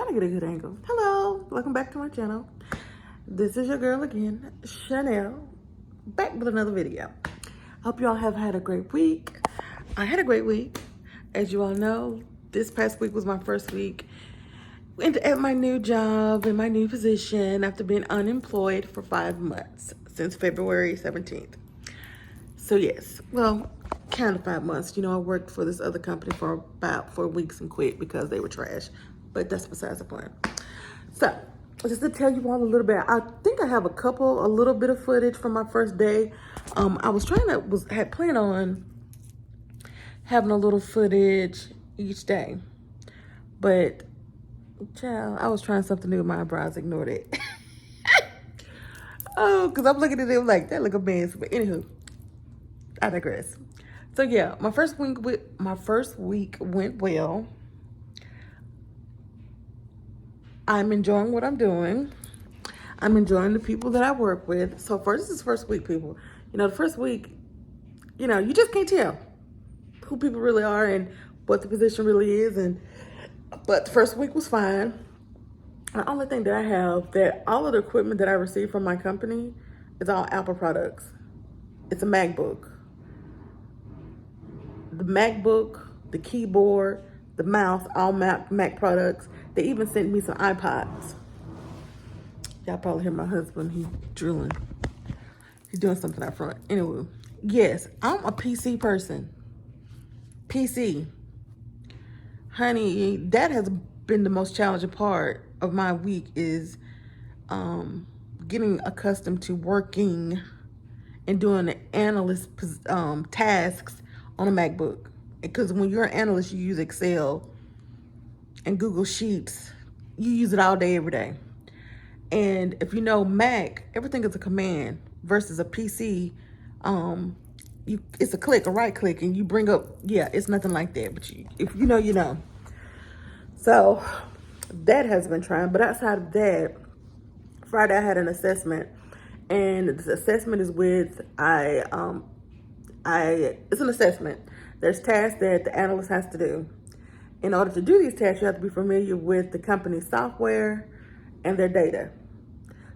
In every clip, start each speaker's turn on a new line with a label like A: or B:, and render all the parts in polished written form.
A: trying to get a good angle. Hello, welcome back to my channel. This is your girl again, Chanel, back with another video. Hope you all have had a great week. I had a great week. As you all know, this past week was my first week at my new job in my new position after being unemployed for 5 months since February 17th. So yes, well, kind of 5 months. You know, I worked for this other company for about 4 weeks and quit because they were trash. But that's besides the point. So, just to tell you all a little bit, I think I have a little bit of footage from my first day. I was had planned on having a little footage each day. But, child, I was trying something new with my eyebrows, ignored it. Oh, because I'm looking at it like, that look a mess. But anywho, I digress. So yeah, my first week went well. I'm enjoying what I'm doing. I'm enjoying the people that I work with. So this is first week, people. You know, the first week, you know, you just can't tell who people really are and what the position really is. But the first week was fine. The only thing that I have, that all of the equipment that I received from my company is all Apple products. It's a MacBook. The MacBook, the keyboard, the mouse, all Mac products. They even sent me some iPods. Y'all probably hear my husband, he's drilling. He's doing something out front. Anyway, yes, I'm a PC person. PC. Honey, that has been the most challenging part of my week is getting accustomed to working and doing the analyst tasks on a MacBook. Because when you're an analyst, you use Excel and Google Sheets. You use it all day, every day. And if you know Mac, everything is a command versus a PC. It's a click, a right click, and you bring up, yeah, it's nothing like that. But if you know, you know. So that has been trying. But outside of that, Friday I had an assessment. And this assessment is it's an assessment. There's tasks that the analyst has to do. In order to do these tasks, you have to be familiar with the company's software and their data.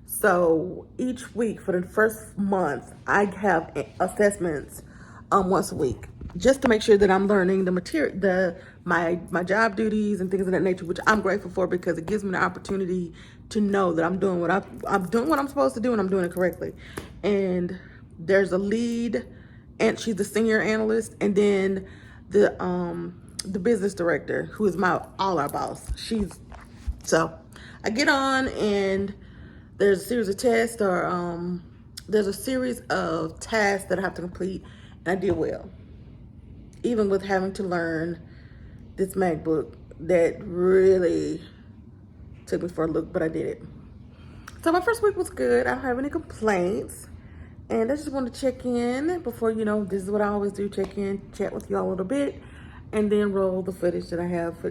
A: So each week for the first month, I have assessments once a week, just to make sure that I'm learning the material, my job duties and things of that nature, which I'm grateful for because it gives me the opportunity to know that I'm doing what I'm supposed to do and I'm doing it correctly. And there's a lead, and she's the senior analyst, and then the business director, who is all our boss. So I get on, and there's a series of tests, or there's a series of tasks that I have to complete, and I did well. Even with having to learn this MacBook, that really took me for a look, but I did it. So my first week was good. I don't have any complaints. And I just want to check in before, you know, this is what I always do, check in, chat with y'all a little bit, and then roll the footage that I have for,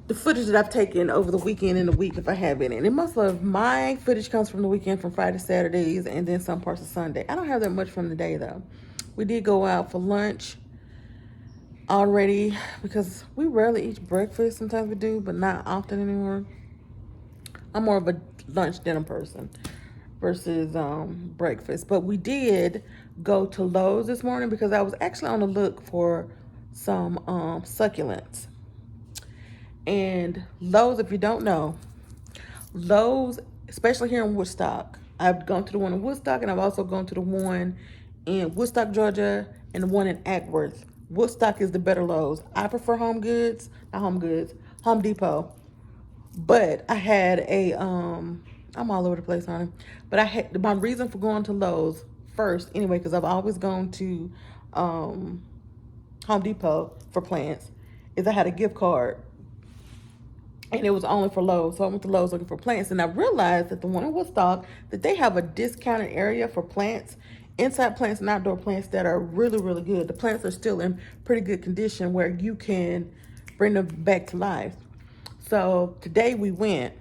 A: the footage that I've taken over the weekend and the week if I have any. And most of my footage comes from the weekend, from Friday, Saturdays, and then some parts of Sunday. I don't have that much from the day though. We did go out for lunch already because we rarely eat breakfast. Sometimes we do, but not often anymore. I'm more of a lunch dinner person versus breakfast. But we did go to Lowe's this morning because I was actually on the look for some succulents. And Lowe's, if you don't know, Lowe's, especially here in Woodstock, I've gone to the one in Woodstock, and I've also gone to the one in Woodstock, Georgia, and the one in Acworth. Woodstock is the better Lowe's. I prefer Home Depot. But I had I'm all over the place, honey. But I had my reason for going to Lowe's first, anyway, because I've always gone to Home Depot for plants, is I had a gift card. And it was only for Lowe's. So I went to Lowe's looking for plants. And I realized that the one in Woodstock, that they have a discounted area for plants, inside plants and outdoor plants, that are really, really good. The plants are still in pretty good condition where you can bring them back to life. So today we went,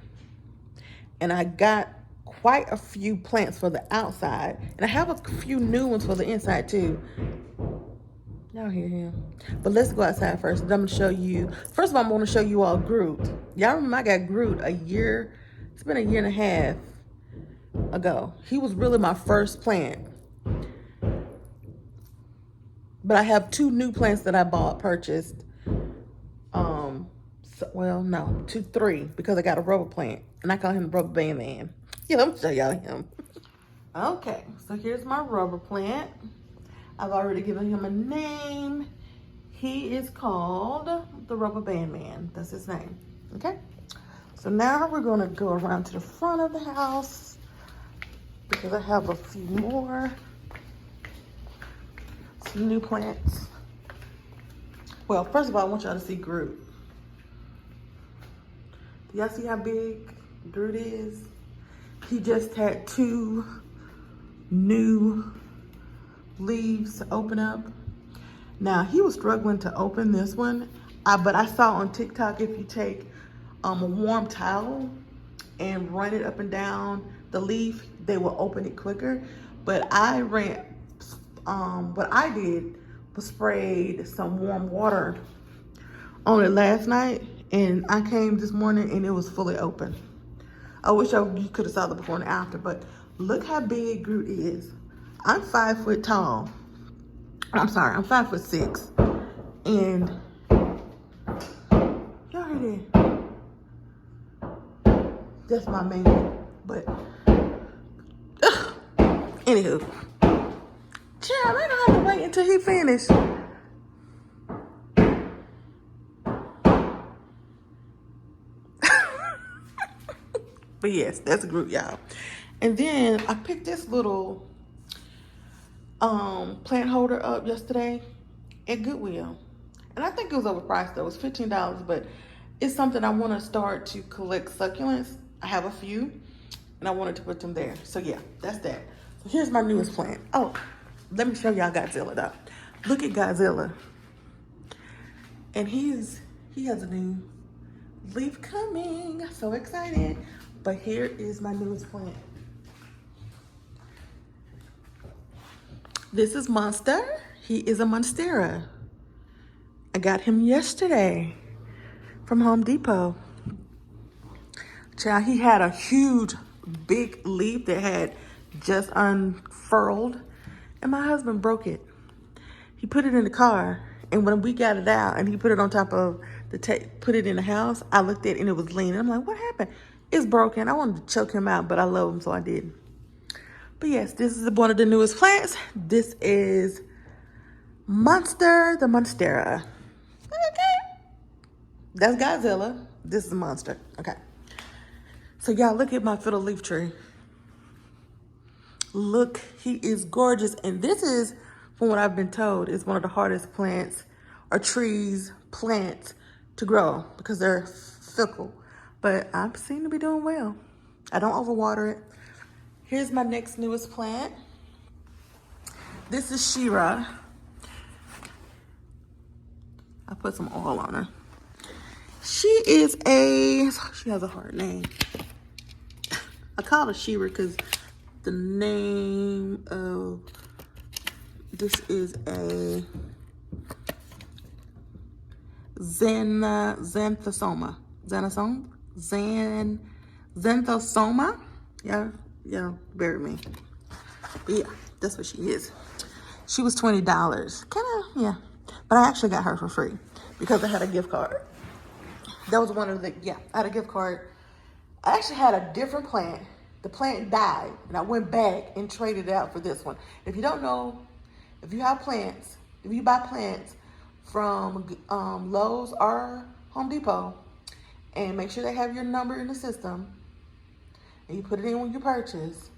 A: and I got quite a few plants for the outside. And I have a few new ones for the inside too. Y'all hear him. But let's go outside first. I'm going to show you. First of all, I'm going to show you all Groot. Y'all remember I got Groot a year. It's been a year and a half ago. He was really my first plant. But I have 2 new plants that I purchased. Well, no, 3, because I got a rubber plant. And I call him the Rubber Band Man. Yeah, let me show y'all him. Okay, so here's my rubber plant. I've already given him a name. He is called the Rubber Band Man. That's his name. Okay. So now we're gonna go around to the front of the house because I have a few more, some new plants. Well, first of all, I want y'all to see Groot. Do y'all see how big Groot is? He just had 2 new leaves open up. Now, he was struggling to open this one, but I saw on TikTok if you take a warm towel and run it up and down the leaf, they will open it quicker. But I what I did was sprayed some warm water on it last night, and I came this morning and it was fully open. I wish you could have saw the before and after, but look how big Groot is. I'm 5 foot tall. I'm sorry, I'm 5'6", and y'all heard that? That's my man. But anywho, child, I don't have to wait until he finished. But yes, that's a Groot, y'all. And then I picked this little plant holder up yesterday at Goodwill. And I think it was overpriced though. It was $15, but it's something I want to start to collect succulents. I have a few and I wanted to put them there. So yeah, that's that. So here's my newest plant. Oh, let me show y'all Godzilla though. Look at Godzilla. And he has a new leaf coming. So excited. But here is my newest plant. This is Monster. He is a Monstera. I got him yesterday from Home Depot. Child, he had a huge, big leaf that had just unfurled, and my husband broke it. He put it in the car, and when we got it out, and he put it on top of put it in the house, I looked at it and it was leaning. I'm like, what happened? It's broken. I wanted to choke him out, but I love him, so I did. But yes, this is one of the newest plants. This is Monster, the Monstera. Okay. That's Godzilla. This is Monster. Okay. So y'all look at my fiddle leaf tree. Look, he is gorgeous. And this is, from what I've been told, is one of the hardest plants or plants to grow because they're fickle. But I seem to be doing well. I don't overwater it. Here's my next newest plant. This is Shira. I put some oil on her. She has a hard name. I call her Shira because the name of this is a Xanthosoma. Xanthosoma. Yeah, bury me. But yeah, that's what she is. She was $20. Yeah. But I actually got her for free because I had a gift card. That was one of I had a gift card. I actually had a different plant. The plant died, and I went back and traded it out for this one. If you don't know, if you buy plants from Lowe's or Home Depot, and make sure they have your number in the system, and you put it in when you purchase,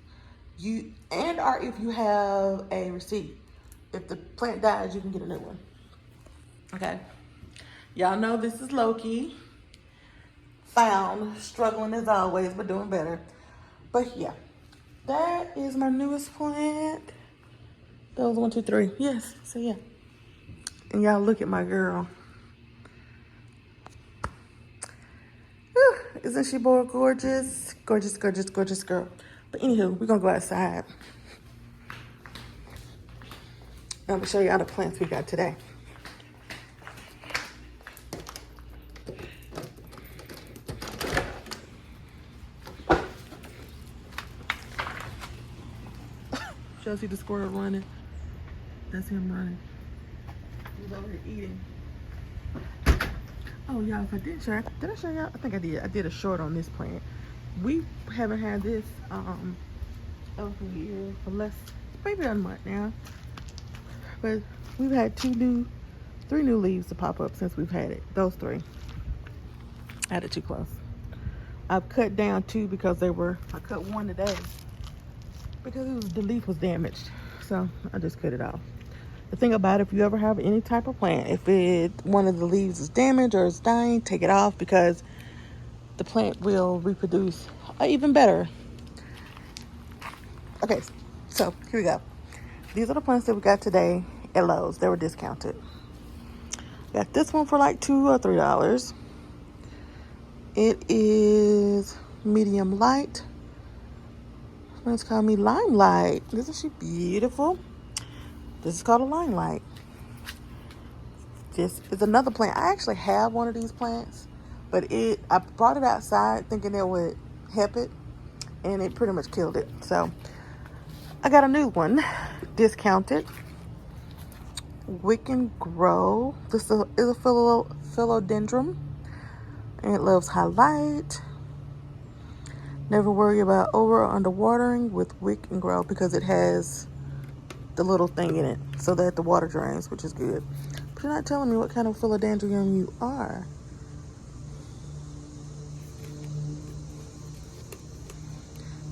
A: or if you have a receipt. If the plant dies, you can get a new one. Okay. Y'all know this is Loki. Found, struggling as always, but doing better. But yeah, that is my newest plant. That was 1, 2, 3. Yes, so yeah. And y'all look at my girl. Whew, isn't she gorgeous? Gorgeous, gorgeous, gorgeous girl. But anywho, we're gonna go outside. I'm gonna show you all the plants we got today. Y'all see the squirrel running? That's him running. He's over here eating. Oh, y'all, if I did show y'all? I think I did. I did a short on this plant. We haven't had this over here for maybe a month now. But we've had 3 new leaves to pop up since we've had it. Those 3. I had it too close. I've cut down 2 because I cut 1 today because the leaf was damaged. So I just cut it off. The thing about it, if you ever have any type of plant, if one of the leaves is damaged or is dying, take it off because the plant will reproduce even better. Okay, so here we go. These are the plants that we got today at Lowe's. They were discounted. Got this one for like $2 or $3. It is medium light. Friends call me Limelight. Isn't she beautiful? This is called a Limelight. This is another plant. I actually have one of these plants, but I brought it outside thinking it would help it, and it pretty much killed it. So I got a new one, discounted. Wick and Grow. This is a philodendron, and it loves high light. Never worry about over or under watering with Wick and Grow because it has the little thing in it so that the water drains, which is good. But you're not telling me what kind of philodendron you are.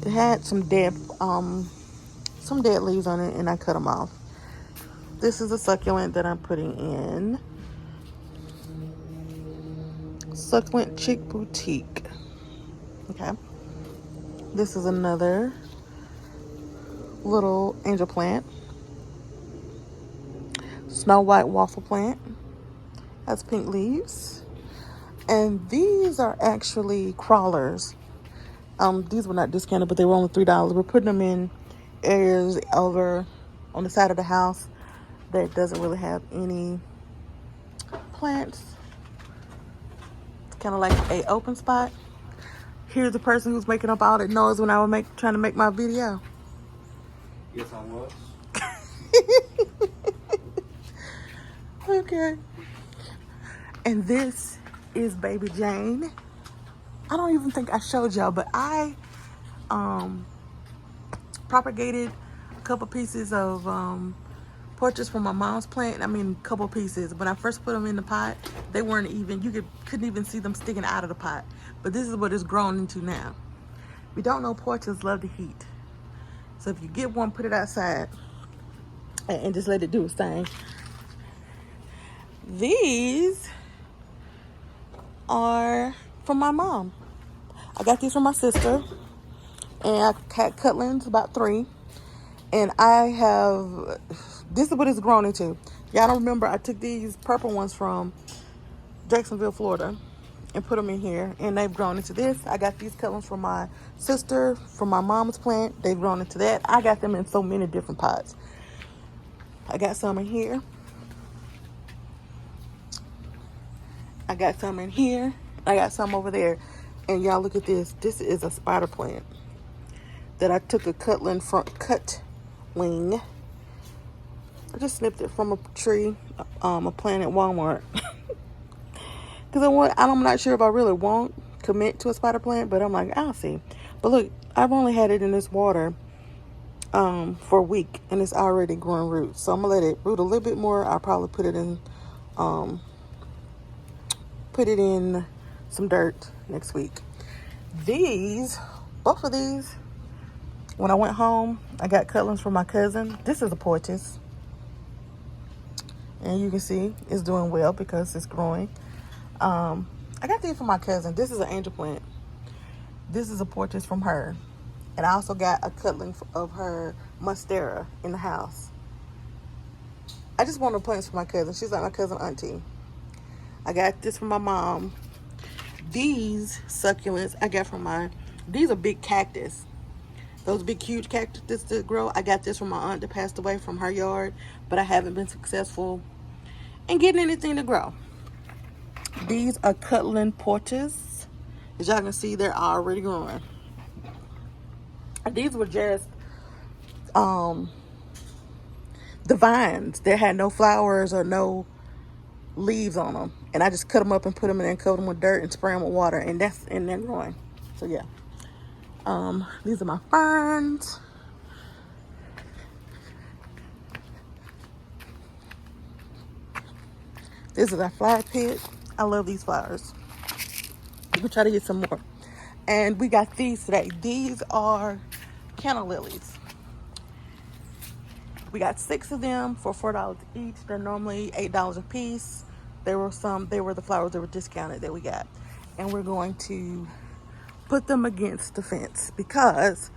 A: It had some dead leaves on it, and I cut them off. This is a succulent that I'm putting in. Succulent Chick Boutique. Okay. This is another little angel plant. Snow White Waffle plant. Has pink leaves. And these are actually crawlers. These were not discounted, but they were only $3. We're putting them in areas over on the side of the house that doesn't really have any plants. It's kind of like a open spot. Here's the person who's making up all that noise when I was trying to make my video.
B: Yes, I was.
A: Okay. And this is Baby Jane. I don't even think I showed y'all, but I propagated a couple pieces of portraits from my mom's plant. I mean, a couple pieces. When I first put them in the pot, they weren't even, couldn't even see them sticking out of the pot. But this is what it's grown into now. We don't know portraits love the heat. So if you get one, put it outside and just let it do its thing. These are from my mom. I got these from my sister, and I had cutlings, about 3. And this is what it's grown into. Y'all don't remember, I took these purple ones from Jacksonville, Florida, and put them in here, and they've grown into this. I got these cutlings from my sister, from my mom's plant. They've grown into that. I got them in so many different pots. I got some in here. I got some in here. I got some over there. And y'all look at this. This is a spider plant that I took a cutling from Cutwing. I just snipped it from a tree, a plant at Walmart. Because I'm not sure if I really won't commit to a spider plant, but I'm like, I'll see. But look, I've only had it in this water for a week, and it's already growing roots. So I'm going to let it root a little bit more. I'll probably put it in some dirt next week. Both of these, when I went home, I got cutlings from my cousin. This is a Portus. And you can see it's doing well because it's growing. I got these from my cousin. This is an angel plant. This is a Portus from her. And I also got a cutling of her monstera in the house. I just wanted plants for my cousin. She's like my cousin auntie. I got this from my mom. These succulents I got from these are big cactus. Those big, huge cactus that grow. I got this from my aunt that passed away from her yard, but I haven't been successful in getting anything to grow. These are Cutland Portus. As y'all can see, they're already growing. These were just the vines that had no flowers or no leaves on them, and I just cut them up and put them in and cover them with dirt and spray them with water, and they're growing. So yeah, these are my ferns. This is our flower pit. I love these flowers. We'll try to get some more. And we got these today. These are canna lilies. We got 6 of them for $4 each. They're normally $8 a piece. They were the flowers that were discounted that we got. And we're going to put them against the fence because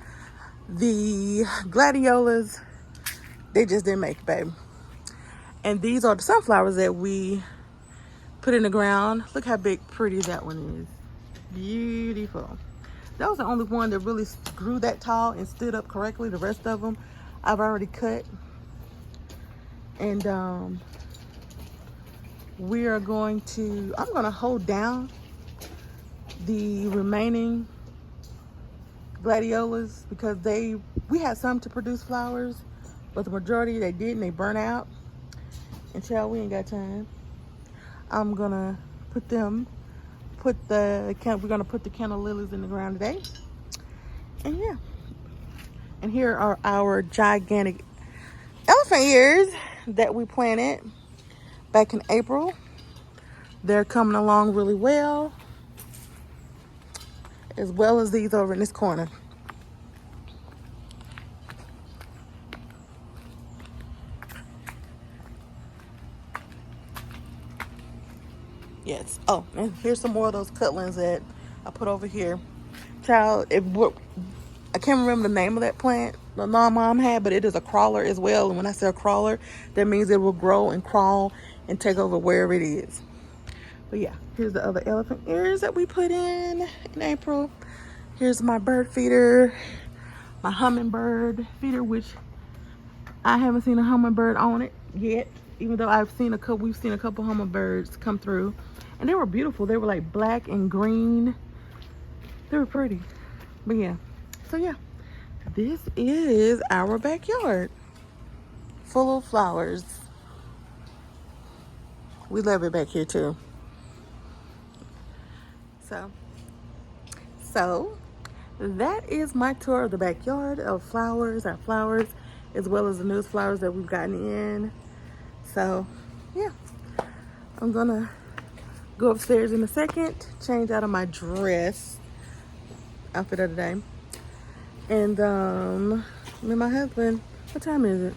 A: the gladiolas, they just didn't make it, babe. And these are the sunflowers that we put in the ground. Look how big, pretty that one is. Beautiful. That was the only one that really grew that tall and stood up correctly. The rest of them I've already cut. And I'm gonna hold down the remaining gladiolas because we had some to produce flowers, but the majority they didn't. They burnt out. And child, we ain't got time. I'm gonna we're gonna put the canna lilies in the ground today. And yeah. And here are our gigantic elephant ears that we planted back in April. They're coming along really well, as well as these over in this corner. Yes. Oh, and here's some more of those cutlings that I put over here. Child, I can't remember the name of that plant the mom had, but it is a crawler as well. And when I say a crawler, that means it will grow and crawl and take over wherever it is. But yeah, here's the other elephant ears that we put in April. Here's my bird feeder, my hummingbird feeder, which I haven't seen a hummingbird on it yet, even though we've seen a couple hummingbirds come through, and they were beautiful. They were like black and green. They were pretty. But yeah, so yeah, this is our backyard full of flowers. We love it back here too. So that is my tour of the backyard of flowers, our flowers, as well as the newest flowers that we've gotten in. So yeah, I'm gonna go upstairs in a second, change out of my dress outfit of the day. And me and my husband, what time is it?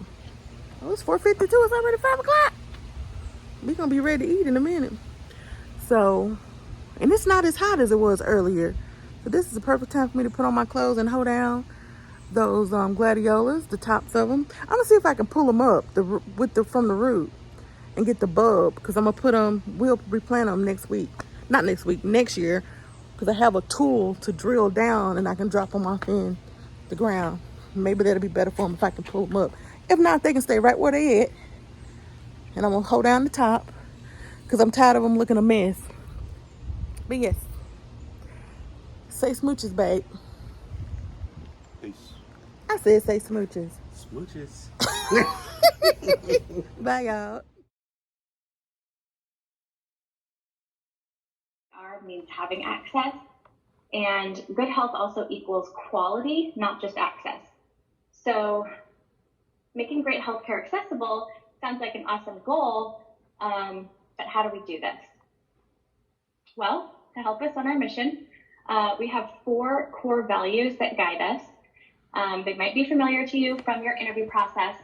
A: Oh, it's 4:52. It's already 5 o'clock. We're gonna be ready to eat in a minute. So, and it's not as hot as it was earlier. So this is the perfect time for me to put on my clothes and hold down those gladiolas, the tops of them. I'm gonna see if I can pull them up from the root and get the bulb, because I'm gonna we'll replant them next year, because I have a tool to drill down and I can drop them off in the ground. Maybe that'll be better for them if I can pull them up. If not, they can stay right where they at. And I'm gonna hold down the top because I'm tired of them looking a mess. But yes, say smooches, babe.
B: Peace.
A: I said say smooches.
B: Smooches.
A: Bye, y'all.
C: Means having access, and good health also equals quality, not just access. So making great healthcare accessible sounds like an awesome goal, but how do we do this? Well, to help us on our mission, we have 4 core values that guide us. They might be familiar to you from your interview process.